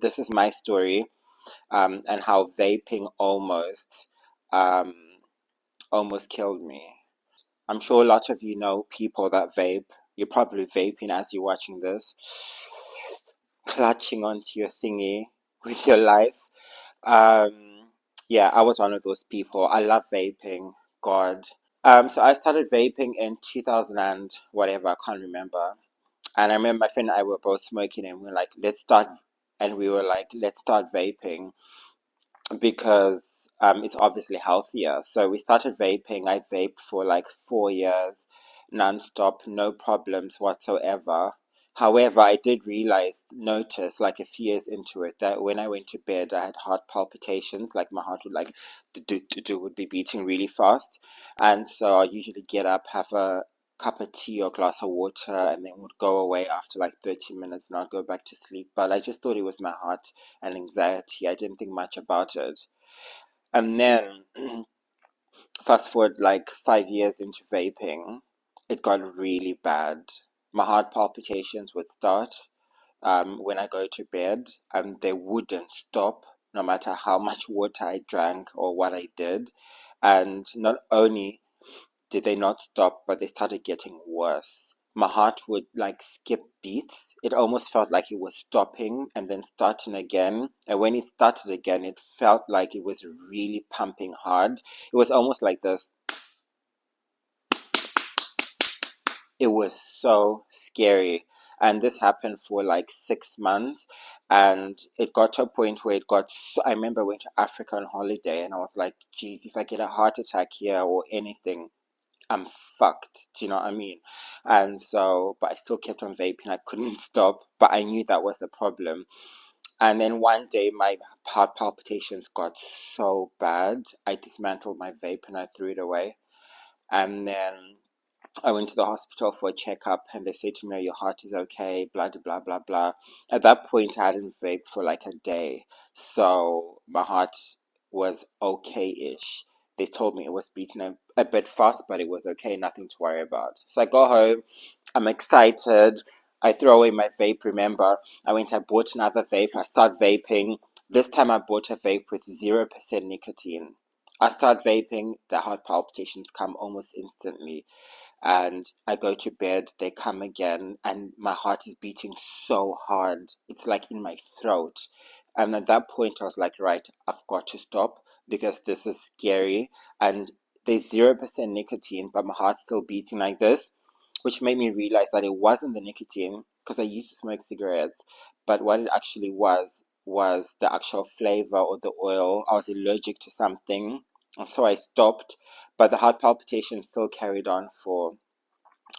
this is my story, and how vaping um, almost killed me. I'm sure a lot of you know people that vape. You're probably vaping as you're watching this, clutching onto your thingy with your life. Yeah, I was one of those people. I love vaping. God. So I started vaping in 2000 and whatever, I can't remember. And I remember my friend and I were both smoking, and we were like, let's start vaping because it's obviously healthier. So we started vaping. I vaped for like 4 years, non-stop, no problems whatsoever. However, I did notice like a few years into it that when I went to bed, I had heart palpitations. Like my heart would like would be beating really fast, and so I usually get up, have a cup of tea or glass of water, and then would go away after like 30 minutes, and I'd go back to sleep. But I just thought it was my heart and anxiety. I didn't think much about it. And then fast forward like 5 years into vaping, it got really bad. My heart palpitations would start when I go to bed, and they wouldn't stop no matter how much water I drank or what I did. And not only did they not stop, but they started getting worse. My heart would like skip beats. It almost felt like it was stopping and then starting again. And when it started again, it felt like it was really pumping hard. It was almost like this. It was so scary. And this happened for like 6 months. And it got to a point where I remember I went to Africa on holiday, and I was like, geez, if I get a heart attack here or anything, I'm fucked. Do you know what I mean? And so, but I still kept on vaping. I couldn't stop, but I knew that was the problem. And then one day, my heart palpitations got so bad, I dismantled my vape and I threw it away. And then I went to the hospital for a checkup, and they said to me, your heart is okay, blah, blah, blah, blah, blah. At that point, I hadn't vaped for like a day. So my heart was okay-ish. They told me it was beating a bit fast, but it was okay, nothing to worry about. So I go home, I'm excited. I throw away my vape, remember. I bought another vape. I start vaping. This time I bought a vape with 0% nicotine. I start vaping, the heart palpitations come almost instantly, and I go to bed, they come again, and my heart is beating so hard. It's like in my throat. And at that point, I was like, right, I've got to stop because this is scary. And there's 0% nicotine, but my heart's still beating like this, which made me realize that it wasn't the nicotine because I used to smoke cigarettes. But what it actually was the actual flavor or the oil. I was allergic to something. And so I stopped, but the heart palpitations still carried on for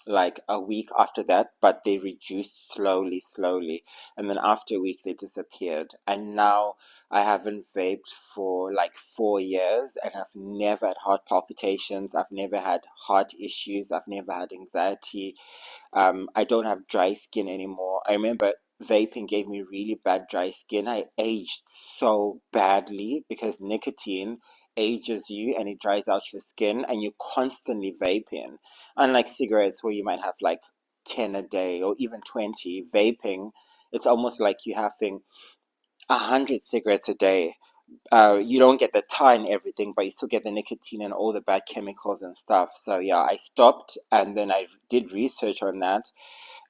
like a week after that, but they reduced slowly. And then after a week, they disappeared. And now I haven't vaped for like 4 years, and I've never had heart palpitations. I've never had heart issues. I've never had anxiety. I don't have dry skin anymore. I remember vaping gave me really bad dry skin. I aged so badly because nicotine ages you and it dries out your skin, and you're constantly vaping. Unlike cigarettes where you might have like 10 a day or even 20, vaping, it's almost like you're having 100 cigarettes a day. You don't get the tar and everything, but you still get the nicotine and all the bad chemicals and stuff. So yeah, I stopped, and then I did research on that.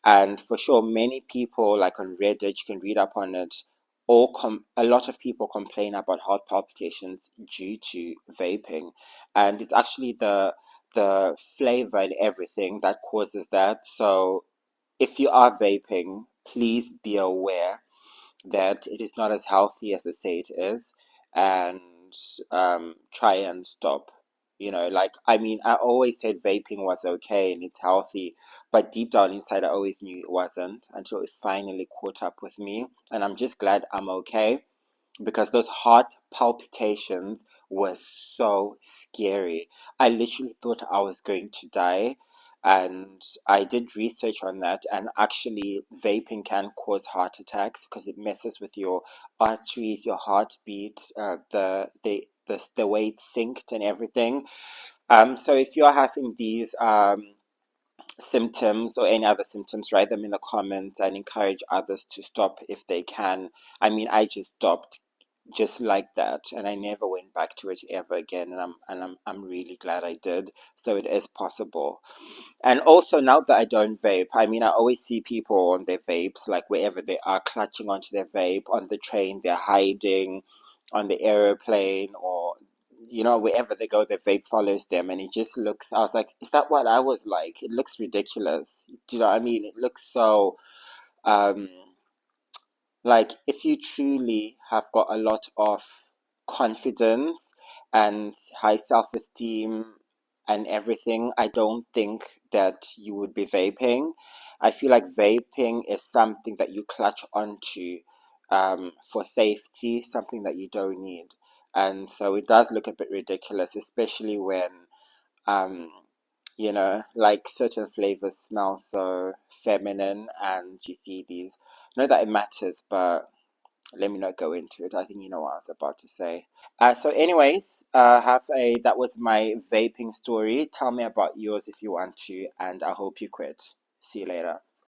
And for sure, many people, like on Reddit, you can read up on it. A lot of people complain about heart palpitations due to vaping, and it's actually the flavor and everything that causes that. So if you are vaping, please be aware that it is not as healthy as they say it is, and try and stop. Like, I mean, I always said vaping was okay and it's healthy, but deep down inside, I always knew it wasn't until it finally caught up with me. And I'm just glad I'm okay because those heart palpitations were so scary. I literally thought I was going to die. And I did research on that, and actually, vaping can cause heart attacks because it messes with your arteries, your heartbeat, the way it's synced and everything. So if you're having these symptoms or any other symptoms, write them in the comments and encourage others to stop if they can. I mean, I just stopped just like that, and I never went back to it ever again, and I'm really glad I did. So it is possible. And also, now that I don't vape, I mean, I always see people on their vapes, like wherever they are, clutching onto their vape. On the train, they're hiding; on the aeroplane, or wherever they go, their vape follows them, and it just looks. I was like, is that what I was like? It looks ridiculous. Do you know what I mean? It looks so. Um, like, if you truly have got a lot of confidence and high self-esteem and everything, I don't think that you would be vaping. I feel like vaping is something that you clutch onto for safety, something that you don't need. And so it does look a bit ridiculous, especially when um, like certain flavors smell so feminine, and you see these. Not that it matters, but let me not go into it. I think you know what I was about to say. So, anyways, have a that was my vaping story. Tell me about yours if you want to, and I hope you quit. See you later.